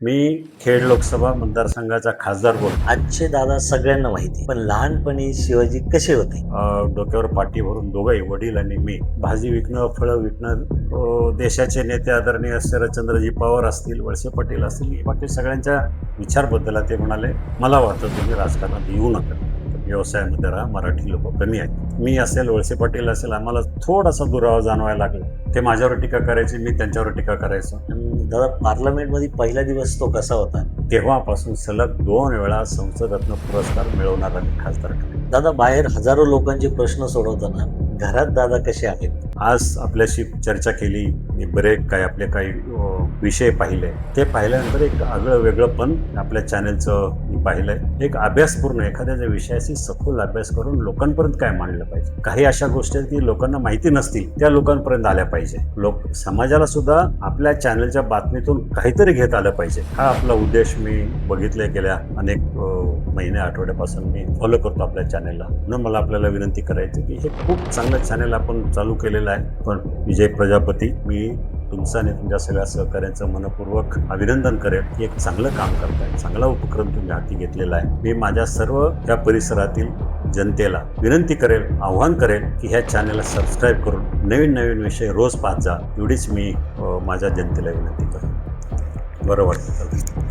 मी खेड लोकसभा मतदारसंघाचा खासदार बोल. आजचे दादा सगळ्यांना माहिती, पण लहानपणी शिवाजी कसे होते? डोक्यावर पाठी भरून दोघंही वडील आणि मी भाजी विकणं, फळं विकणं. देशाचे नेते आदरणीय शरदचंद्रजी पवार असतील, वळसे पाटील असतील, बाकी सगळ्यांच्या विचार बदलला. ते म्हणाले, मला वाटतं तुम्ही राजकारणात येऊ नका, व्यवसायामध्ये राहा, मराठी लोक कमी आहेत. मी असेल, वळसे पाटील असेल, आम्हाला थोडासा दुरावा जाणवायला लागला. ते माझ्यावर टीका करायची, मी त्यांच्यावर टीका करायचो. दादा पार्लमेंटमध्ये पहिला दिवस तो कसा होता? तेव्हापासून सलग 2 वेळा संसद रत्न पुरस्कार मिळवणारा मी खासदार ठरले. दादा बाहेर हजारो लोकांचे प्रश्न सोडवताना घरात दादा कसे आहेत? आज आपल्याशी चर्चा केली, काही आपले काही विषय पाहिले. ते पाहिल्यानंतर एक आगळं वेगळं पण आपल्या चॅनलचं मी पाहिलंय. एक अभ्यासपूर्ण एखाद्या विषयाशी सखोल अभ्यास करून लोकांपर्यंत काय मांडलं पाहिजे. काही अशा गोष्टी की लोकांना माहिती नसतील, त्या लोकांपर्यंत आल्या पाहिजे. समाजाला सुद्धा आपल्या चॅनलच्या बातमीतून काहीतरी घेत आलं पाहिजे. हा आपला उद्देश मी बघितले गेल्या अनेक महिने आठवड्यापासून मी फॉलो करतो आपल्या चॅनलला. म्हणून मला आपल्याला विनंती करायची की हे खूप चांगलं चॅनल आपण चालू केलेलं आहे. पण विजय प्रजापती, मी तुमचं आणि तुमच्या सगळ्या सहकार्यांचं मनपूर्वक अभिनंदन करेल की एक चांगलं काम करताय, चांगला उपक्रम तुम्ही हाती घेतलेला आहे. मी माझ्या सर्व त्या परिसरातील जनतेला विनंती करेल, आव्हान करेल की ह्या चॅनलला सबस्क्राईब करून नवीन नवीन विषय रोज पाहत जा. एवढीच मी माझ्या जनतेला विनंती करेन. बरं वाटतं.